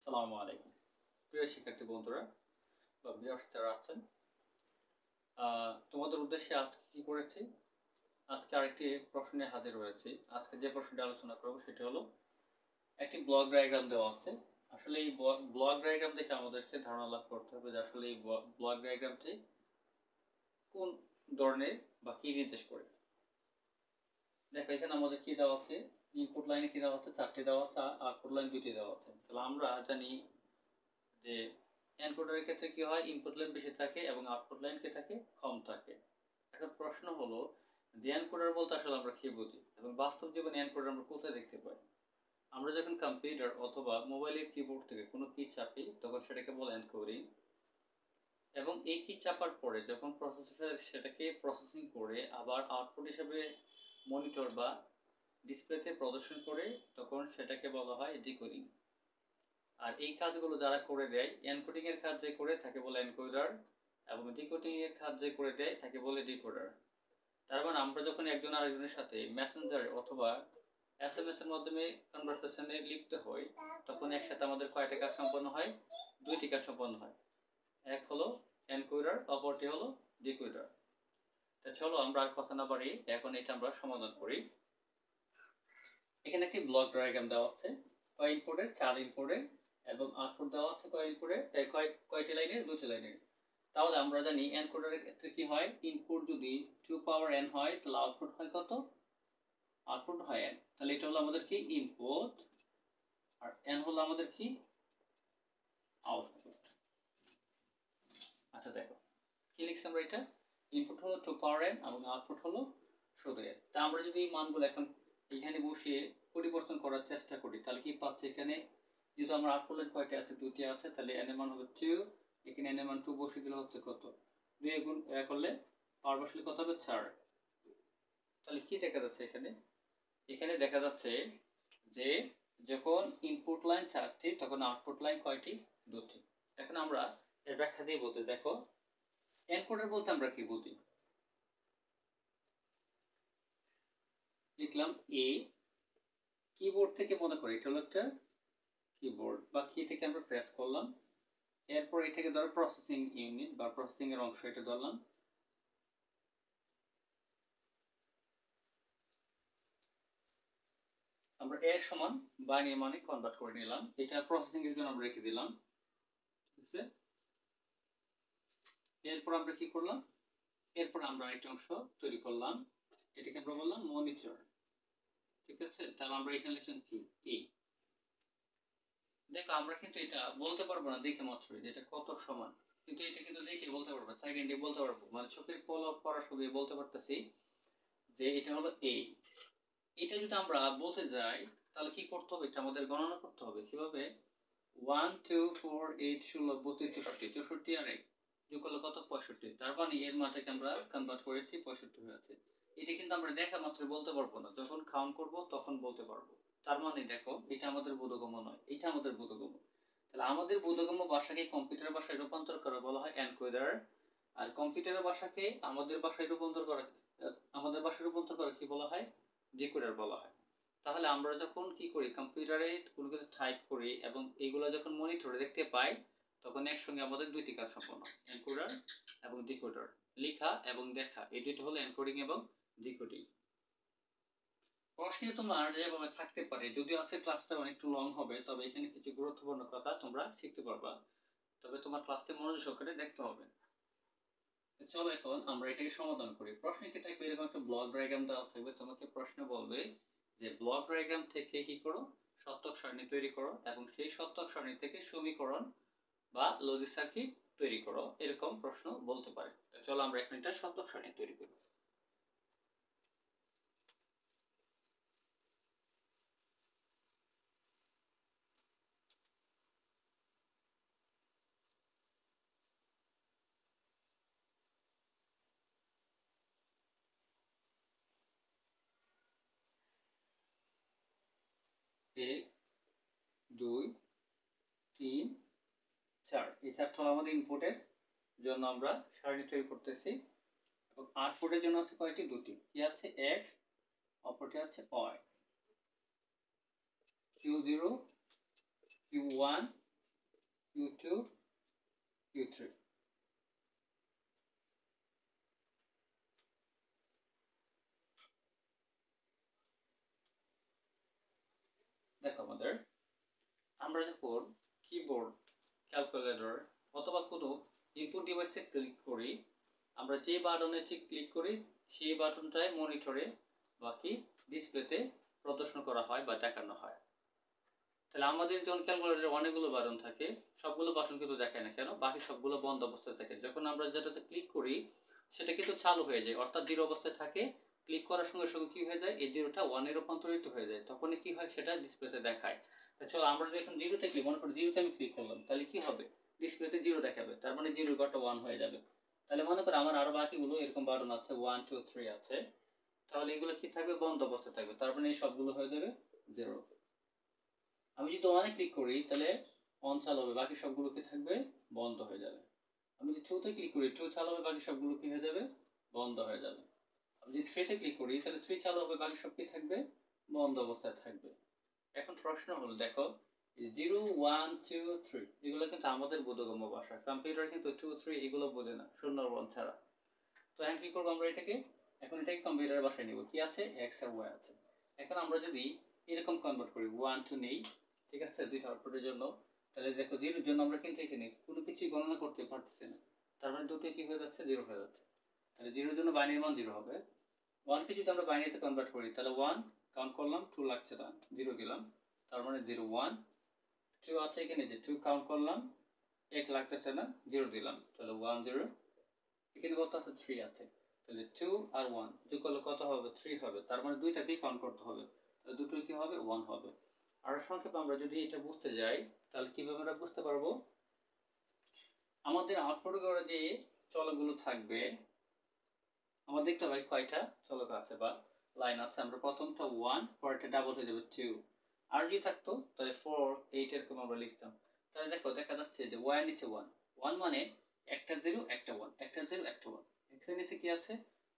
আসসালামু আলাইকুম প্রিয় শিক্ষার্থী বন্ধুরা বা ভিউয়ার্স যারা আছেন, তোমাদের উদ্দেশ্যে আজকে কি করেছি, আজকে আরেকটি প্রশ্ন নিয়ে হাজির হয়েছি। আজকে যে প্রশ্নটি আলোচনা করব সেটি হলো একটি ব্লক ডায়াগ্রাম দেওয়া আছে। আসলে এই ব্লক ডায়াগ্রাম দেখে আমাদেরকে ধারণা লাভ করতে হবে যে আসলে এই ব্লক ডায়াগ্রামটি কোন ধরনের বা কি নির্দেশ করে। দেখো এখানে আমাদের কি দেওয়া আছে, ইনপুট লাইনে কি দেওয়া আছে, 4টি দেওয়া আছে, আউটপুট লাইন 2টি দেওয়া আছে। তাহলে আমরা জানি যে এনকোডারের ক্ষেত্রে কি হয়, ইনপুট লাইন বেশি থাকে এবং আউটপুট লাইন কি থাকে, কম থাকে। এখন প্রশ্ন হলো যে এনকোডার বলতে আসলে আমরা কি বুঝি এবং বাস্তব জীবনে এনকোডার আমরা কোথায় দেখতে পাই। আমরা যখন কম্পিউটার অথবা মোবাইলের কিবোর্ড থেকে কোনো কি চাপি তখন সেটাকে বলে এনকোডিং, এবং এই কি চাপার পরে যখন প্রসেসর সেটাকে প্রসেসিং করে আবার আউটপুট হিসেবে মনিটর বা ডিসপ্লেতে প্রদর্শন করে তখন সেটাকে বলা হয় ডিকোডিং। আর এই কাজগুলো যারা করে দেয়, এনকোডিং এর কাজ যে করে তাকে বলে এনকোডার এবং ডিকোডিং এর কাজ যে করে দেয় তাকে বলে ডিকোডার। তার মানে আমরা যখন একজন আরেকজনের সাথে মেসেঞ্জার অথবা এসএমএস এর মাধ্যমে কনভারসেশনে লিপ্ত হই তখন একসাথে আমাদের কয়টা কাজ সম্পন্ন হয়, 2টি কাজ সম্পন্ন হয়। এক হলো এনকোডার, অপরটি হলো ডিকোডার। তা চলো আমরা আর কথা না বাড়িয়ে এখন এটা আমরা সমাধান করি। এখানে একটি ব্লক ডায়াগ্রাম দেওয়া আছে, কয় ইনপুটের, 4 ইনপুটের, এবং আউটপুট দেওয়া আছে কয় ইনপুটের, কয়টি লাইনের, 2টি লাইনের। তাহলে আমরা জানি এনকোডারের ক্ষেত্রে কি হয়, ইনপুট যদি 2 পাওয়ার n হয় তাহলে আউটপুট হয় কত, আউটপুট হয় n। তাহলে এটা হলো আমাদের কি ইনপুট আর n হলো আমাদের কি আউটপুট। আচ্ছা দেখো কি লিখছি আমরা, এটা ইনপুট হলো 2 পাওয়ার n এবং আউটপুট হলো শুধু n। তা আমরা যদি এই মানগুলো এখন এখানে বসিয়ে পরিবর্তন করার চেষ্টা করি তাহলে কি পাচ্ছি, এখানে যেহেতু আমরা আউটপুট লাইন কয়টি আছে, 2টি আছে, তাহলে n এর মান হবে 2, এখানে n এর মান 2 বসিয়ে দিলে হচ্ছে কত, 2 গুণ করলে পাওয়ার বসলে কত হবে 4। তাহলে কি দেখা যাচ্ছে এখানে, এখানে দেখা যাচ্ছে যে যখন ইনপুট লাইন 4টি তখন আউটপুট লাইন কয়টি, 2টি। এখন আমরা এর ব্যাখ্যা দিয়ে বলতে, দেখো এনকোডার বলতে আমরা কি বুঝি, লিখলাম এ, কিবোর্ড থেকে মনে করি এটা হলো একটা কিবোর্ড বা কি থেকে আমরা প্রেস করলাম, এরপর এটাকে ধরো প্রসেসিং ইউনিট বা প্রসেসিং এর অংশ, এটা ধরলাম। আমরা এর সমান বাইনারি মানে কনভার্ট করে নিলাম, এটা প্রসেসিং এর জন্য আমরা রেখে দিলাম, ঠিক আছে। এরপর আমরা কি করলাম, এরপর আমরা একটা অংশ তৈরি করলাম, এটাকে আমরা বললাম মনিটর, ঠিক আছে। তাহলে আমরা এখানে লিখলাম কি এ। দেখো আমরা কিন্তু এটা বলতে পারবো না দেখে মাত্র যে এটা কত সমান, কিন্তু এটা কিন্তু দেখে বলতে পারবো, সেকেন্ডে বলতে পারবো, মানে চোখের পলক পড়ার সঙ্গে বলতে পারতেছি যে এটা হলো এ। এটা যদি আমরা বলতে যাই তাহলে কি করতে হবে, এটা আমাদের গণনা করতে হবে কিভাবে, 1 2 4 8 16 32 64, 64 আর 1 যোগ করলে কত, 65। তার মানে এর মানটাকে আমরা কনভার্ট করেছি 65 হয়েছে। এটা কিন্তু আমরা দেখা মাত্র বলতে পারবো না, যখন কাউন্ট করব তখন বলতে পারবো। তার মানে দেখো এটা আমাদের বোধগম্য নয়, এটা আমাদের বোধগম্য। তাহলে আমাদের বোধগম্য ভাষাকে কম্পিউটার ভাষায় রূপান্তর করা বলা হয় এনকোডার, আর কম্পিউটারের ভাষাকে আমাদের ভাষায় রূপান্তর করা, আমাদের ভাষায় রূপান্তর করা কি বলা হয়, ডিকোডার বলা হয়। তাহলে আমরা যখন কি করি, কম্পিউটারে কোনো কিছু টাইপ করি এবং এইগুলো যখন মনিটরে দেখতে পাই তখন একসঙ্গে আমাদের 2টি কাজ সম্পন্ন, এনকোডার এবং ডিকোডার। লেখা এবং দেখা এই দুটো হলো এনকোডিং এবং ডিকোডিং। প্রশ্নে তোমার যেভাবে থাকতে পারে, যদিও আজকে ক্লাসটা অনেকটু লং হবে তবে এখানে কিছু গুরুত্বপূর্ণ কথা তোমরা শিখতে পারবা, তবে তোমার ক্লাসটি মনোযোগ সহকারে দেখতে হবে। চলো এখন আমরা এটাকে সমাধান করি। প্রশ্নে কি থাকবে, এরকম একটা ব্লক ডায়াগ্রাম দেওয়া থাকবে, তোমাকে প্রশ্ন বলবে যে ব্লক ডায়াগ্রাম থেকে কি করো, সত্যক সারণী তৈরি করো এবং সেই সত্যক সারণী থেকে সমীকরণ বা লজিক সার্কিট তৈরি করো, এরকম প্রশ্ন বলতে পারে। চলো আমরা এখন এটা সত্যক সারণী তৈরি করি। এক 2 3 4, এই 4টা হলো আমাদের ইনপুটের জন্য আমরা সারণী তৈরি করতেছি, এবং আউটপুটের জন্য আছে কয়টি, 2টি, কি আছে x, অপরটি আছে y, q0 q1 Q2 Q3। দেখো আমাদের আমরা যখন কিবোর্ড, ক্যালকুলেটর অথবা কোনো ইনপুট ডিভাইসে ক্লিক করি, আমরা যে বাটনে ঠিক ক্লিক করি সেই বাটনটাই মনিটরে বাকি ডিসপ্লেতে প্রদর্শন করা হয় বা দেখানো হয়। তাহলে আমাদের যখন ক্যালকুলেটরে অনেকগুলো বাটন থাকে, সবগুলো বাটন কিন্তু দেখায় না কেন, বাকি সবগুলো বন্ধ অবস্থায় থাকে। যখন আমরা যেটাতে ক্লিক করি সেটা কিন্তু চালু হয়ে যায়, অর্থাৎ জিরো অবস্থায় থাকে। ক্লিক করার সঙ্গে সঙ্গে কি হয়ে যায়, এই জিরোটা ওয়ানে রূপান্তরিত হয়ে যায়, তখনই কি হয় সেটা ডিসপ্লেতে দেখায়। চলো আমরা যদি এখন জিরোতে ক্লিক, মনে করো জিরোতে আমি ক্লিক করলাম, তাহলে কি হবে, ডিসপ্লেতে জিরো দেখাবে, তার মানে জিরো ঘরটা ওয়ান হয়ে যাবে। তাহলে মনে করো আমার আরো বাকিগুলো এরকম বাটন আছে, 1 2 3 আছে, তাহলে এগুলো কি থাকবে, বন্ধ অবস্থায় থাকবে, তার মানে এই সবগুলো হয়ে যাবে জিরো। আমি যদি ওয়ানে ক্লিক করি তাহলে অন চালু হবে, বাকি সবগুলো কি থাকবে, বন্ধ হয়ে যাবে। আমি যদি টুতে ক্লিক করি, টু চালু হবে, বাকি সবগুলো কি হয়ে যাবে, বন্ধ হয়ে যাবে। আমি যদি থ্রিতে ক্লিক করি তাহলে থ্রি চালু হবে, বাকি সব কি থাকবে, বন্ধ অবস্থায় থাকবে। এখন প্রশ্ন হলো দেখো, 0 1 2 3 এগুলো কিন্তু আমাদের বোধগম্য ভাষা, কম্পিউটার কিন্তু 2 3 এগুলো বোঝে না, শূন্য বন ছাড়া। তো এখন কি করবো আমরা এটাকে, এখন এটাকে কম্পিউটারের ভাষায় নিব, কি আছে, এক্স আর ওয়াই আছে। এখন আমরা যদি এরকম কনভার্ট করি, 1 2 নেই, ঠিক আছে, দুইটা আউটপুটের জন্য, তাহলে দেখো জিরোর জন্য আমরা কিন্তু এখানে কোনো কিছুই গণনা করতে পারতেছি না, তার মানে দুটো কি হয়ে যাচ্ছে, জিরো হয়ে যাচ্ছে। তাহলে জিরোর জন্য বাইনারি মান জিরো হবে। ওয়ানকে যদি আমরা বাইনারিতে কনভার্ট করি তাহলে ওয়ান কাউন্ট করলাম, টু লাগছে না, জিরো দিলাম, তার মানে জিরো ওয়ান। টু আছে এখানে, যে টু কাউন্ট করলাম, এক লাগতেছে না, জিরো দিলাম, তাহলে ওয়ান জিরো। এখানে কত আছে, থ্রি আছে, তাহলে টু আর ওয়ান যোগ করলে কত হবে, থ্রি হবে, তার মানে দুইটাকেই কাউন্ট করতে হবে, তাহলে দুটোই কি হবে, ওয়ান হবে। আর সংক্ষেপে আমরা যদি এটা বুঝতে যাই তাহলে কিভাবে আমরা বুঝতে পারবো, আমাদের আউটপুট করে যে চলকগুলো থাকবে, আমরা দেখতে পাই কয়টা চলক আছে বা লাইন আছে। আমরা প্রথমটা ওয়ান, পরেরটা ডাবল হয়ে যাবে টু, আর যদি থাকতো তাহলে ফোর এইট এরকম আমরা লিখতাম। তাহলে দেখো দেখা যাচ্ছে যে ওয়াই নিচে ওয়ান, ওয়ান মানে একটা জিরো একটা ওয়ান, একটা জিরো একটা ওয়ান, এক্স এর নিচে কি আছে,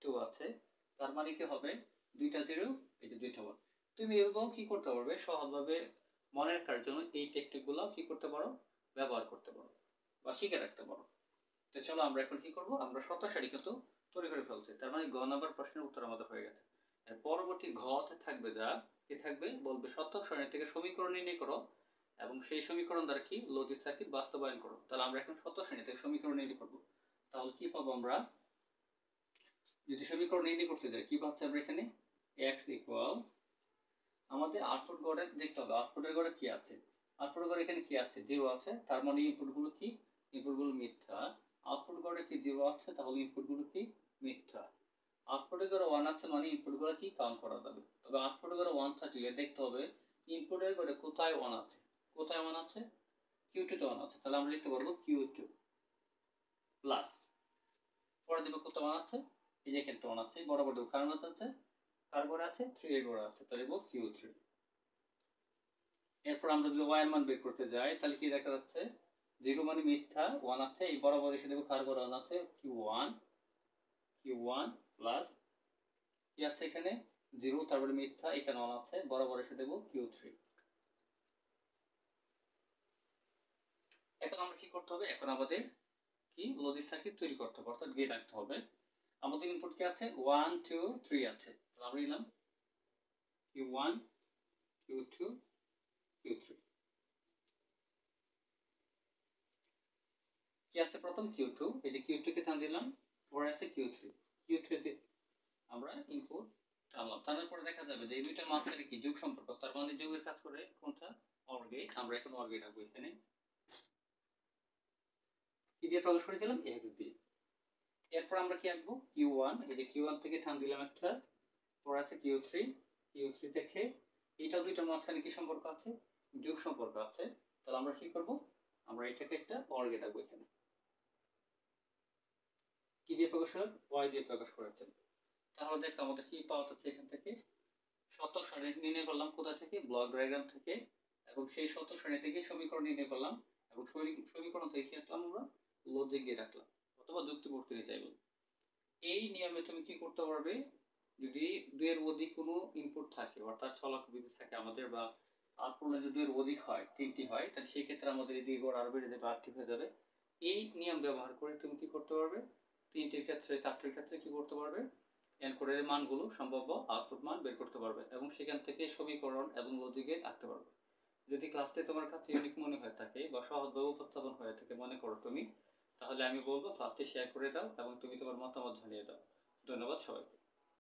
টু আছে, তার মানে কি হবে, দুইটা জিরো, এই যে দুইটা ওয়ান। তুমি এরকম কি করতে পারবে, সহজভাবে মনে রাখার জন্য এই টেকনিক গুলো কি করতে পারো, ব্যবহার করতে পারো বা শিখে রাখতে পারো। তো চলো আমরা এখন কি করব, আমরা শত সারি কিন্তু তৈরি করে ফেলছি, তার মানে গ নাম্বার প্রশ্নের উত্তর আমাদের হয়ে গেছে। আর পরবর্তী ঘতে থাকবে যা, কি থাকবে, বলবে শতক সারণী থেকে সমীকরণ নির্ণয় করো এবং সেই সমীকরণ দ্বারা কি লজিক সার্কিট বাস্তবায়ন করো। তাহলে আমরা এখন শতক সারণী থেকে সমীকরণ নির্ণয় করব। তাহলে কি পাবো আমরা, যদি সমীকরণ নির্ণয় করতে যাই কি পাচ্ছি আমরা এখানে, x ইকুয়াল, আমাদের আউটপুট গড়ে দেখতে হবে আউটপুটের গড়ে কি আছে, আউটপুটের গড়ে এখানে কি আছে, জিরো আছে, তার মানে ইনপুট গুলো কি, ইনপুট গুলো মিথ্যা। আউটপুট গড়ে কি জিরো আছে, তাহলে ইনপুট গুলো কি, মিথ্যা। আউটপুটের গড়ে ওয়ান আছে, মানে ইনপুট গুলো কি কাউন্ট করা যাবে। তবে আউটপুটের গড়ে ওয়ান থাকলে দেখতে হবে ইনপুটের গড়ে কোথায় ওয়ান আছে, কোথায় ওয়ান আছে, Q2 তে ওয়ান আছে, তাহলে আমরা লিখতে পারবো Q2 প্লাস, পরে দেবো কত ওয়ান আছে, এই যে এখানে ওয়ান আছে, বরাবর দেবো কারণ আছে, কার গড়ে আছে, 3 এর গড়ে আছে, তাহলে দেবো Q3। এরপর আমরা যদি ওয়াই এর মান বের করতে যাই তাহলে কি দেখা যাচ্ছে, জিরো মানে মিথ্যা, ওয়ান আছে, এই বরাবর এসে দেখো কার গড়ে ওয়ান আছে, Q1, Q1 প্লাস কি আছে এখানে, জিরো, তারপরে মিথ্যা, এখানে ওয়ান আছে, বরাবর এসে দেবো Q3। এখন আমরা কি করতে হবে, এখন আমাদের কি লজিক সার্কিট তৈরি করতে হবে, অর্থাৎ গেট রাখতে হবে। আমাদের ইনপুট কি আছে, 1 2 3 আছে, তাহলে আমরা নিলাম Q1 Q2 Q3। কি আছে প্রথম, Q2, এই যে Q2 কে টান দিলাম, পরে আছে Q3, Q3 তে আমরা ইনপুট টানলাম, টানার পরে দেখা যাবে যে এই দুইটার মাঝখানে কি যোগ সম্পর্ক, তার মানে যোগের কাজ করে কোনটা, অর গেট। আমরা এখন অর গেট রাখবো এখানে, কি দিয়ে প্রকাশ করেছিলাম, x দিয়ে। এরপর আমরা কি আঁকবো, Q1, এই যে Q1 থেকে টান দিলাম একটা, পরে আছে Q3, Q3 থেকে এইটা দুইটার মাঝখানে কি সম্পর্ক আছে, যোগ সম্পর্ক আছে, তাহলে আমরা কি করব, আমরা এটাকে একটা অর গেট রাখবো এখানে, কি দিয়ে প্রকাশ করলাম, y দিয়ে প্রকাশ করেছেন। তাহলে দেখো আমাদের কি পাওয়া যাচ্ছে এখান থেকে, শতক সারণী নির্ণয় করলাম কোথা থেকে, ব্লক ডায়াগ্রাম থেকে, এবং সেই শতক সারণী থেকে সমীকরণ নির্ণয় করলাম, এবং সমীকরণ থেকে কি রাখলাম আমরা, লজিক গেট রাখলাম অথবা যুক্তি করতে চাইবো। এই নিয়মে তুমি কি করতে পারবে, যদি দুইয়ের অধিক কোনো ইনপুট থাকে, অর্থাৎ চলক বিধি থাকে আমাদের, বা আউটপুট যদি এর অধিক হয়, 3টি হয়, তাহলে সেই ক্ষেত্রে আমাদের এদিকে গড় আরো বেড়ে যাবে, 8টি হয়ে যাবে। এই নিয়ম ব্যবহার করে তুমি কি করতে পারবে? 3টির ক্ষেত্রে, 4টির ক্ষেত্রে কি করতে পারবে? এনকোডের মানগুলো সম্ভাব্য আউটপুট মান বের করতে পারবে এবং সেখান থেকে সমীকরণ এবং লজিকে আঁকতে পারবে। যদি ক্লাসটি তোমার কাছে ইউনিক মনে হয়ে থাকে বা সহজভাবে উপস্থাপন হয়ে থাকে মনে করো তুমি, তাহলে আমি বলবো ক্লাসটি শেয়ার করে দাও এবং তুমি তোমার মতামত জানিয়ে দাও। ধন্যবাদ সবাইকে।